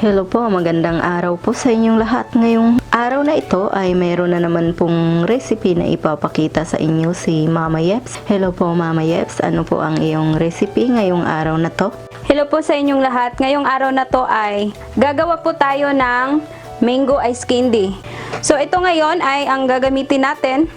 Hello po, magandang araw po sa inyong lahat. Ngayong araw na ito ay mayroon na naman pong recipe na ipapakita sa inyo si Mama Yeps. Hello po Mama Yeps, ano po ang iyong recipe ngayong araw na to? Hello po sa inyong lahat. Ngayong araw na to ay gagawa po tayo ng mango ice candy. So ito ngayon ay ang gagamitin natin,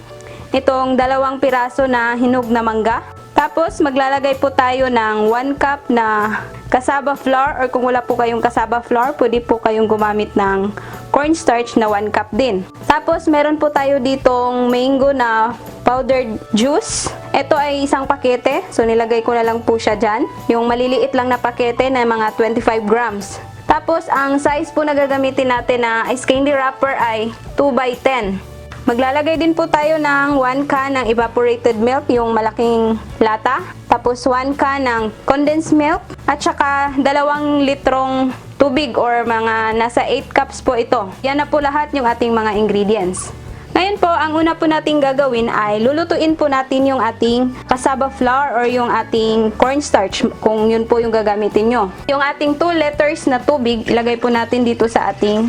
itong 2 piraso na hinog na mangga. Tapos maglalagay po tayo ng 1 cup na cassava flour, or kung wala po kayong cassava flour, pwede po kayong gumamit ng cornstarch na 1 cup din. Tapos meron po tayo ditong mango na powdered juice. Ito ay isang pakete, so nilagay ko na lang po siya dyan. Yung maliliit lang na pakete na mga 25 grams. Tapos ang size po na gagamitin natin na ice candy wrapper ay 2x10. Maglalagay din po tayo ng 1 can ng evaporated milk, yung malaking lata. Tapos 1 can ng condensed milk. At saka 2 litrong tubig, or mga nasa 8 cups po ito. Yan na po lahat yung ating mga ingredients. Ngayon po, ang una po natin gagawin ay lulutuin po natin yung ating cassava flour or yung ating cornstarch, kung yun po yung gagamitin nyo. Yung ating 2 liters na tubig, ilagay po natin dito sa ating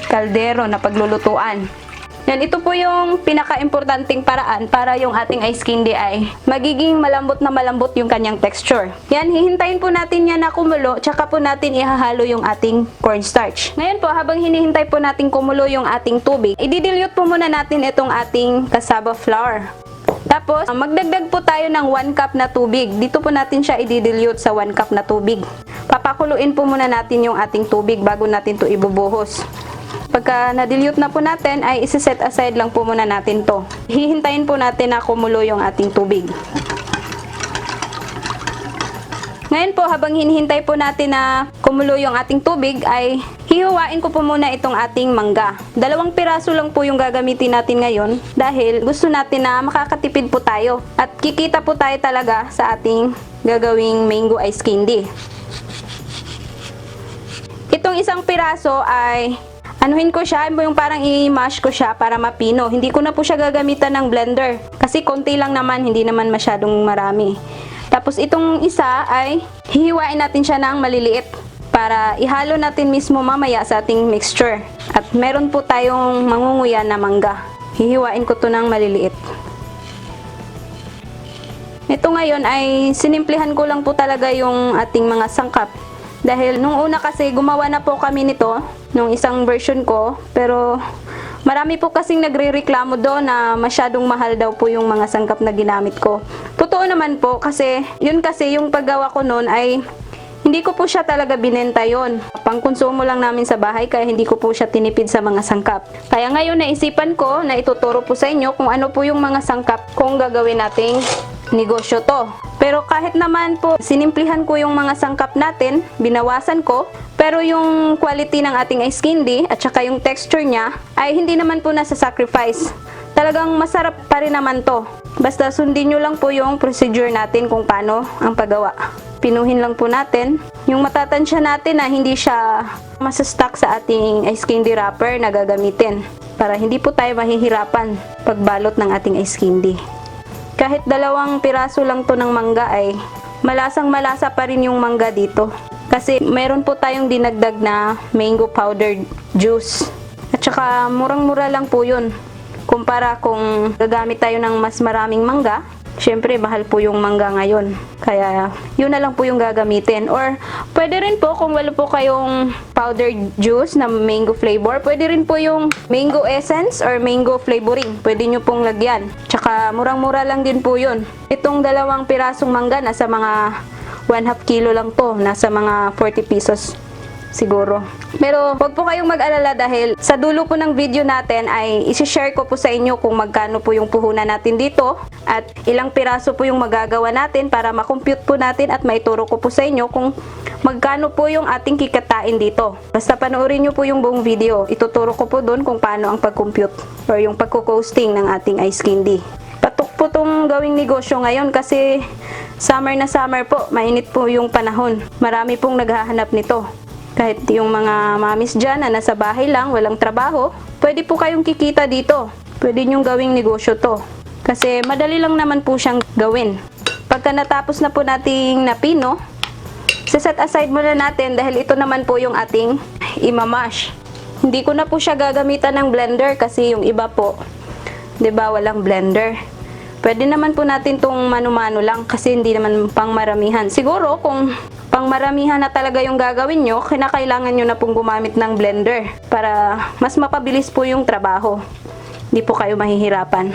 kaldero na paglulutuan. Yan, ito po yung pinaka-importanting paraan para yung ating ice candy ay magiging malambot na malambot yung kanyang texture. Yan, hihintayin po natin yan na kumulo, tsaka po natin ihahalo yung ating cornstarch. Ngayon po, habang hinihintay po natin kumulo yung ating tubig, i-dilute po muna natin itong ating cassava flour. Tapos, magdagdag po tayo ng 1 cup na tubig. Dito po natin siya i-dilute sa 1 cup na tubig. Papakuluin po muna natin yung ating tubig bago natin to ibubuhos. Pagka na-dilute na po natin, ay isi-set aside lang po muna natin to. Hihintayin po natin na kumulo yung ating tubig. Ngayon po, habang hinihintay po natin na kumulo yung ating tubig, ay hihiwain ko po muna itong ating mangga. 2 piraso lang po yung gagamitin natin ngayon dahil gusto natin na makakatipid po tayo at kikita po tayo talaga sa ating gagawing mango ice candy. Itong 1 piraso ay anuhin ko siya, yung parang i-mash ko siya para mapino. Hindi ko na po siya gagamitan ng blender kasi konti lang naman, hindi naman masyadong marami. Tapos itong isa ay hihiwain natin siya ng maliliit para ihalo natin mismo mamaya sa ating mixture. At meron po tayong mangunguya na mangga. Hihiwain ko to ng maliliit. Ito ngayon ay sinimplihan ko lang po talaga yung ating mga sangkap. Dahil nung una kasi gumawa na po kami nito, nung isang version ko, pero marami po kasing nagrereklamo doon na masyadong mahal daw po yung mga sangkap na ginamit ko. Totoo naman po kasi yung paggawa ko noon ay hindi ko po siya talaga binenta yon. Pangkonsumo lang namin sa bahay kaya hindi ko po siya tinipid sa mga sangkap. Kaya ngayon naisipan ko na ituturo po sa inyo kung ano po yung mga sangkap kung gagawin nating negosyo to. Pero kahit naman po sinimplihan ko yung mga sangkap natin, binawasan ko, pero yung quality ng ating ice candy at saka yung texture niya ay hindi naman po nasa sacrifice. Talagang masarap pa rin naman to. Basta sundin nyo lang po yung procedure natin kung paano ang paggawa. Pinuhin lang po natin yung matatansya natin na hindi siya masastuck sa ating ice candy wrapper na gagamitin para hindi po tayo mahihirapan pagbalot ng ating ice candy. Kahit 2 piraso lang to ng mangga ay malasang malasa pa rin yung mangga dito. Kasi meron po tayong dinagdag na mango powdered juice. At saka murang-mura lang po yun. Kumpara kung gagamit tayo ng mas maraming mangga, syempre mahal po yung mangga ngayon. Kaya yun na lang po yung gagamitin. Or pwede rin po kung wala po kayong powdered juice na mango flavor, pwede rin po yung mango essence or mango flavoring. Pwede nyo pong lagyan. Tsaka murang-mura lang din po yun. Itong 2 pirasong mangga, nasa mga 1/2 kilo lang to. Nasa mga 40 pesos siguro. Pero wag po kayong mag-alala dahil sa dulo po ng video natin ay isi-share ko po sa inyo kung magkano po yung puhunan natin dito at ilang piraso po yung magagawa natin para makompute po natin at maituro ko po sa inyo kung magkano po yung ating kikitain dito. Basta panoorin nyo po yung buong video. Ituturo ko po doon kung paano ang pag-compute or yung pagko-coasting ng ating ice candy. Patok po tong gawing negosyo ngayon kasi summer na summer po, mainit po yung panahon. Marami pong naghahanap nito. Kahit yung mga mamis dyan na nasa bahay lang, walang trabaho, pwede po kayong kikita dito. Pwede nyong gawing negosyo to. Kasi madali lang naman po siyang gawin. Pagka natapos na po nating napino, set aside muna natin dahil ito naman po yung ating imamash. Hindi ko na po siya gagamitan ng blender kasi yung iba po, 'di ba, walang blender. Pwede naman po natin tong mano-mano lang kasi hindi naman pang maramihan. Siguro kung pang maramihan na talaga yung gagawin nyo, kinakailangan nyo na pong gumamit ng blender para mas mapabilis po yung trabaho. Hindi po kayo mahihirapan.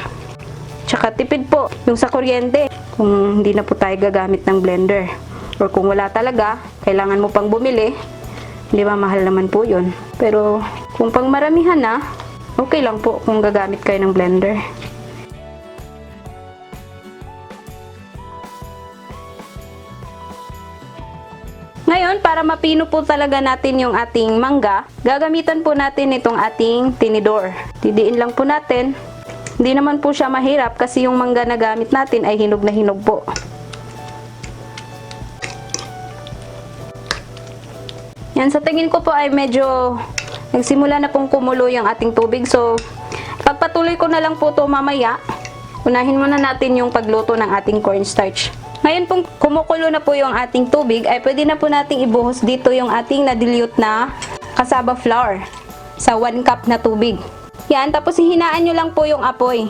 Tsaka tipid po yung sa kuryente kung hindi na po tayo gagamit ng blender. Or kung wala talaga, kailangan mo pang bumili, di ba, mahal naman po yun. Pero kung pang maramihan na, okay lang po kung gagamit kayo ng blender. Ngayon, para mapino po talaga natin yung ating mangga, gagamitan po natin itong ating tinidor. Didiin lang po natin. Hindi naman po siya mahirap kasi yung mangga na gamit natin ay hinog na hinog po. Yan, sa tingin ko po ay medyo nagsimula na pong kumulo yung ating tubig. So, pagpatuloy ko na lang po to mamaya. Unahin muna natin yung pagluto ng ating cornstarch. Ngayon pong kumukulo na po yung ating tubig, ay pwede na po nating ibuhos dito yung ating na-dilute na cassava flour sa 1 cup na tubig. Yan, tapos hihinaan nyo lang po yung apoy.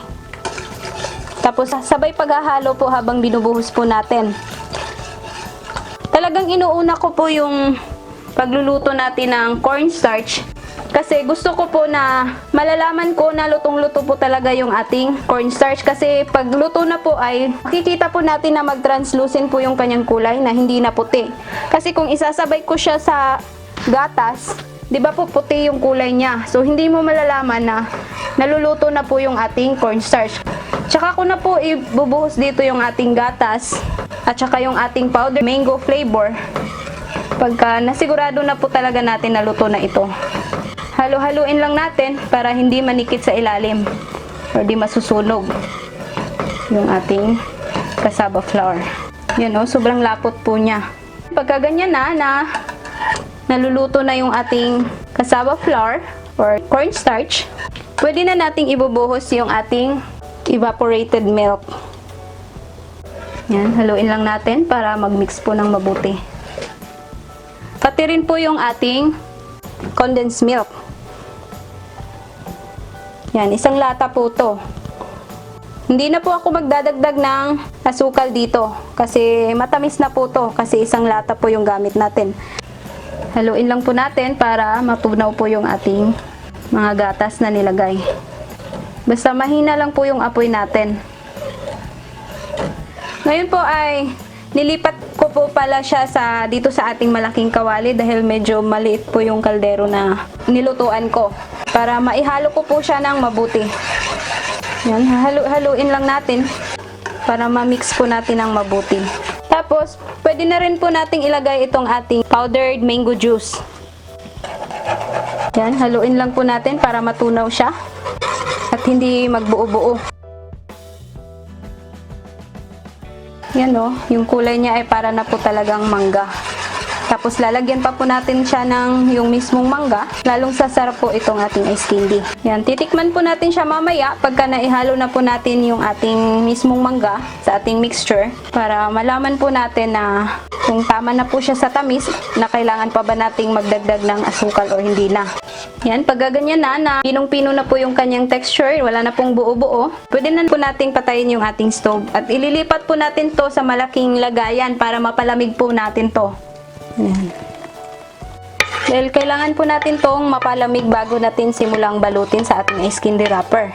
Tapos sabay paghahalo po habang binubuhos po natin. Talagang inuuna ko po yung pagluluto natin ng cornstarch kasi gusto ko po na malalaman ko na lutong-luto po talaga yung ating cornstarch kasi pag luto na po ay makikita po natin na mag-translucent po yung kanyang kulay na hindi na puti. Kasi kung isasabay ko siya sa gatas, di ba po puti yung kulay niya. So hindi mo malalaman na naluluto na po yung ating cornstarch. Tsaka ko na po ibubuhos dito yung ating gatas at tsaka yung ating powder mango flavor. Pagka nasigurado na po talaga natin na luto na ito. Halo-haluin lang natin para hindi manikit sa ilalim or di masusunog yung ating cassava flour. Yan o, sobrang lapot po niya. Pagka ganyan na naluluto na yung ating cassava flour or cornstarch, pwede na nating ibubuhos yung ating evaporated milk. Yan, haluin lang natin para mag-mix po ng mabuti. Pati rin po yung ating condensed milk. Yan, isang lata po to. Hindi na po ako magdadagdag ng asukal dito kasi matamis na po to kasi isang lata po yung gamit natin. Haluin lang po natin para matunaw po yung ating mga gatas na nilagay. Basta mahina lang po yung apoy natin. Ngayon po ay nilipat ko po pala siya dito sa ating malaking kawali dahil medyo maliit po yung kaldero na nilutuan ko. Para maihalo ko po siya ng mabuti. Yan, haluin lang natin para ma-mix po natin ng mabuti. Tapos, pwede na rin po nating ilagay itong ating powdered mango juice. Yan, haluin lang po natin para matunaw siya at hindi magbuo-buo. Yan o, yung kulay niya ay para na po talagang mangga. Tapos lalagyan pa po natin siya ng yung mismong mangga. Lalong sasarap po itong ating ice candy. Yan, titikman po natin siya mamaya pagka naihalo na po natin yung ating mismong mangga sa ating mixture para malaman po natin na kung tama na po siya sa tamis, na kailangan pa ba nating magdagdag ng asukal o hindi na. Yan, pag ganyan na pinong-pino na po yung kanyang texture, wala na pong buo-buo, pwede na po nating patayin yung ating stove at ililipat po natin to sa malaking lagayan para mapalamig po natin to. Ayan. Dahil kailangan po natin tong mapalamig bago natin simulang balutin sa ating ice candy wrapper.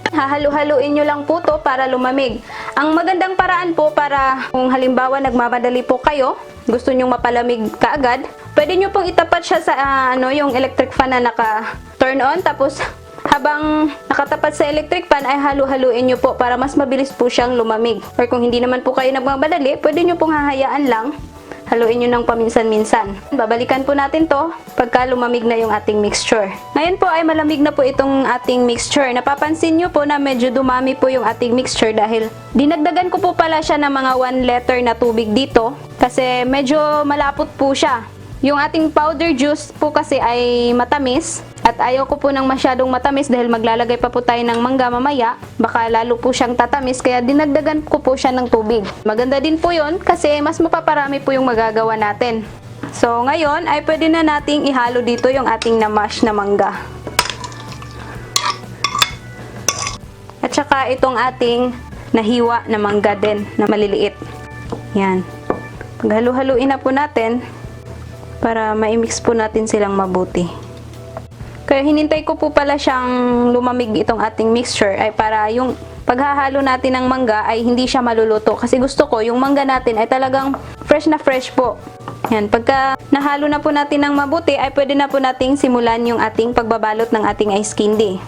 Hahalu-haluin nyo lang po to para lumamig. Ang magandang paraan po para kung halimbawa nagmamadali po kayo, gusto nyong mapalamig kaagad, pwede nyo pong itapat siya sa yung electric fan na naka-turn on, tapos habang nakatapat sa electric fan ay halu-haluin nyo po para mas mabilis po siyang lumamig. Or kung hindi naman po kayo nagmamadali, pwede nyo pong hahayaan lang. Haluin nyo ng paminsan-minsan. Babalikan po natin to pagka lumamig na yung ating mixture. Ngayon po ay malamig na po itong ating mixture. Napapansin nyo po na medyo dumami po yung ating mixture dahil dinagdagan ko po pala siya ng mga 1 liter na tubig dito kasi medyo malapot po siya. Yung ating powder juice po kasi ay matamis at ayaw ko po ng masyadong matamis dahil maglalagay pa po tayo ng mangga mamaya. Baka lalo po siyang tatamis kaya dinagdagan ko po siya ng tubig. Maganda din po yon kasi mas mapaparami po yung magagawa natin. So, ngayon ay pwede na nating ihalo dito yung ating na-mash na mangga. At saka itong ating nahiwa na mangga din na maliliit. Yan. Paghalo-haluin na po natin para ma-mix po natin silang mabuti. Kaya hinintay ko po pala siyang lumamig itong ating mixture ay para yung paghahalo natin ng mangga ay hindi siya maluluto. Kasi gusto ko yung mangga natin ay talagang fresh na fresh po. Yan. Pagka nahalo na po natin ng mabuti ay pwede na po nating simulan yung ating pagbabalot ng ating ice candy.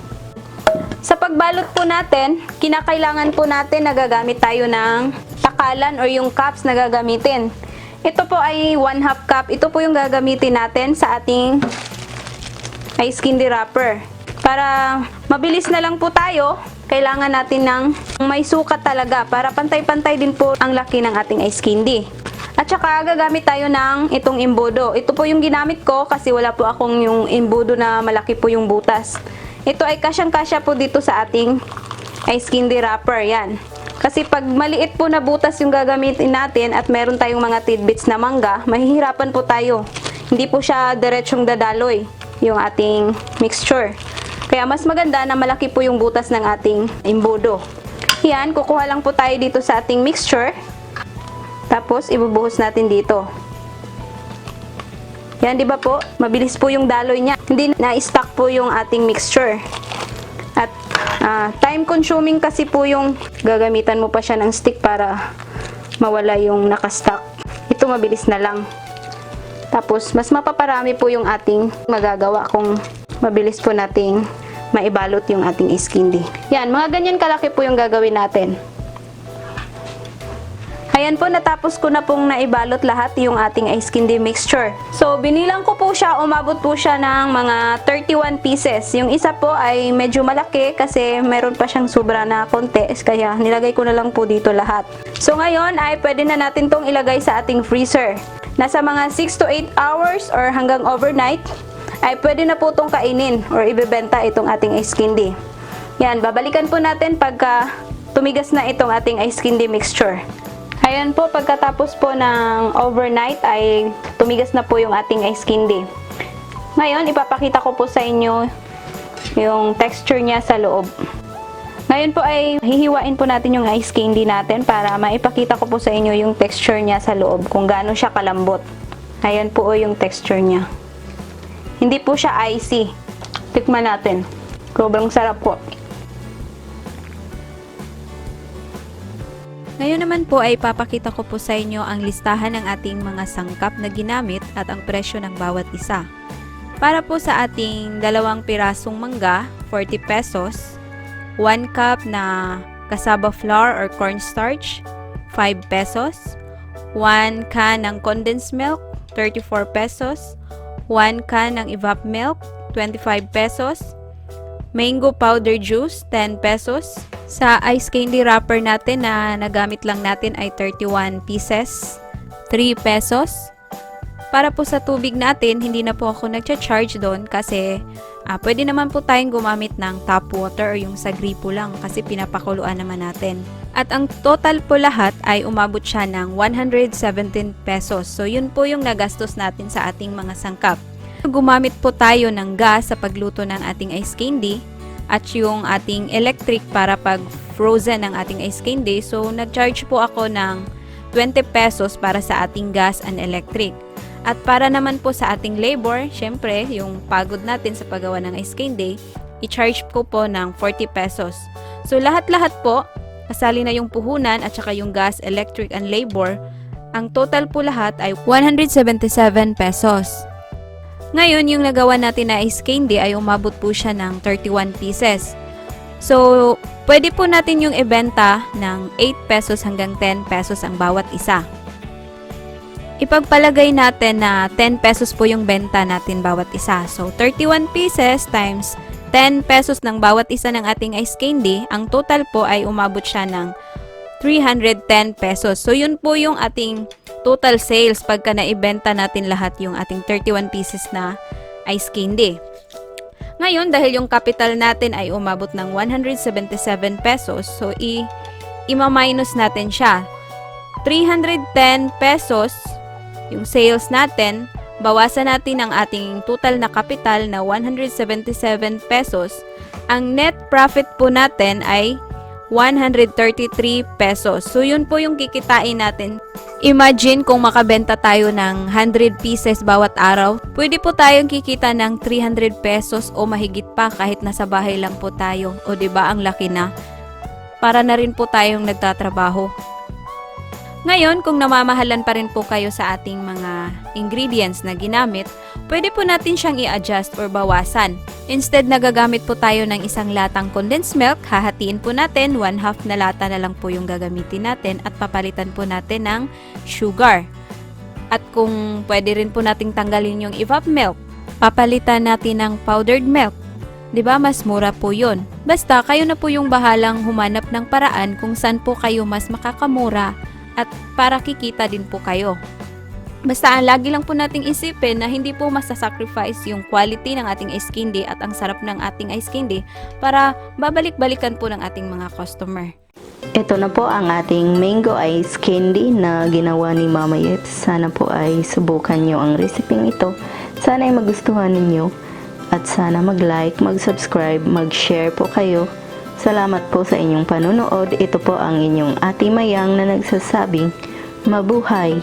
Sa pagbalot po natin, kinakailangan po natin na gagamit tayo ng takalan or yung cups na gagamitin. Ito po ay 1/2 cup. Ito po yung gagamitin natin sa ating ice candy wrapper. Para mabilis na lang po tayo, kailangan natin ng may sukat talaga para pantay-pantay din po ang laki ng ating ice candy. At saka gagamit tayo ng itong imbudo. Ito po yung ginamit ko kasi wala po akong yung imbudo na malaki po yung butas. Ito ay kasyang-kasya po dito sa ating ice candy wrapper. Yan. Kasi pag maliit po na butas yung gagamitin natin at meron tayong mga tidbits na mangga, mahihirapan po tayo. Hindi po siya diretsong dadaloy yung ating mixture. Kaya mas maganda na malaki po yung butas ng ating imbudo. Yan, kukuha lang po tayo dito sa ating mixture. Tapos ibubuhos natin dito. Yan, di ba po? Mabilis po yung daloy niya. Hindi na-stuck po yung ating mixture. At time consuming kasi po yung gagamitan mo pa siya ng stick para mawala yung nakastuck. Ito mabilis na lang. Tapos mas mapaparami po yung ating magagawa kung mabilis po nating maibalot yung ating ice candy. Yan, mga ganyan kalaki po yung gagawin natin. Ayan po, natapos ko na pong naibalot lahat yung ating ice candy mixture. So, binilang ko po siya, umabot po siya ng mga 31 pieces. Yung isa po ay medyo malaki kasi meron pa siyang sobra na konti, kaya nilagay ko na lang po dito lahat. So, ngayon ay pwede na natin tong ilagay sa ating freezer. Nasa mga 6 to 8 hours or hanggang overnight, ay pwede na po itong kainin or ibebenta itong ating ice candy. Yan, babalikan po natin pagka tumigas na itong ating ice candy mixture. Ayan po, pagkatapos po ng overnight ay tumigas na po yung ating ice candy. Ngayon, ipapakita ko po sa inyo yung texture niya sa loob. Ngayon po ay hihiwain po natin yung ice candy natin para maipakita ko po sa inyo yung texture niya sa loob, kung gaano siya kalambot. Ayan po yung texture niya. Hindi po siya icy. Tikman natin. Sobrang sarap po. Ngayon naman po ay papakita ko po sa inyo ang listahan ng ating mga sangkap na ginamit at ang presyo ng bawat isa. Para po sa ating 2 pirasong mangga, 40 pesos. 1 cup na cassava flour or cornstarch, 5 pesos. 1 can ng condensed milk, 34 pesos. 1 can ng evap milk, 25 pesos. Mango powder juice, 10 pesos. Sa ice candy wrapper natin na nagamit lang natin ay 31 pieces, 3 pesos. Para po sa tubig natin, hindi na po ako nagcha-charge doon kasi pwede naman po tayong gumamit ng tap water o yung sa gripo lang kasi pinapakuluan naman natin. At ang total po lahat ay umabot siya ng 117 pesos. So yun po yung nagastos natin sa ating mga sangkap. Gumamit po tayo ng gas sa pagluto ng ating ice candy at yung ating electric para pag frozen ng ating ice candy. So nag-charge po ako ng 20 pesos para sa ating gas and electric. At para naman po sa ating labor, syempre, yung pagod natin sa paggawa ng ice candy, i-charge ko po ng 40 pesos. So, lahat-lahat po, kasali na yung puhunan at saka yung gas, electric, and labor, ang total po lahat ay 177 pesos. Ngayon, yung nagawa natin na ice candy ay umabot po siya ng 31 pieces. So, pwede po natin yung ibenta ng 8 pesos hanggang 10 pesos ang bawat isa. Ipagpalagay natin na 10 pesos po yung benta natin bawat isa. So, 31 pieces times 10 pesos ng bawat isa ng ating ice candy, ang total po ay umabot siya ng 310 pesos. So, yun po yung ating total sales pagka naibenta natin lahat yung ating 31 pieces na ice candy. Ngayon, dahil yung capital natin ay umabot ng 177 pesos, so ima-minus natin siya. 310 pesos yung sales natin, bawasan natin ang ating total na kapital na 177 pesos, ang net profit po natin ay 133 pesos. So, yun po yung kikitain natin. Imagine kung makabenta tayo ng 100 pieces bawat araw, pwede po tayong kikita ng 300 pesos o mahigit pa kahit nasa bahay lang po tayo. O 'di ba ang laki na? Para na rin po tayong nagtatrabaho. Ngayon, kung namamahalan pa rin po kayo sa ating mga ingredients na ginamit, pwede po natin siyang i-adjust or bawasan. Instead, nagagamit po tayo ng isang latang condensed milk, hahatiin po natin, 1/2 na lata na lang po yung gagamitin natin at papalitan po natin ng sugar. At kung pwede rin po nating tanggalin yung evap milk, papalitan natin ng powdered milk. 'Di ba mas mura po yun? Basta kayo na po yung bahalang humanap ng paraan kung saan po kayo mas makakamura at para kikita din po kayo. Basta lagi lang po nating isipin na hindi po masasacrifice yung quality ng ating ice candy at ang sarap ng ating ice candy para babalik-balikan po ng ating mga customer. Ito na po ang ating mango ice candy na ginawa ni Mama Yeps. Sana po ay subukan nyo ang recipe ito. Sana ay magustuhan ninyo. At sana mag-like, mag-subscribe, mag-share po kayo. Salamat po sa inyong panunood. Ito po ang inyong Ate Mayang na nagsasabing, mabuhay!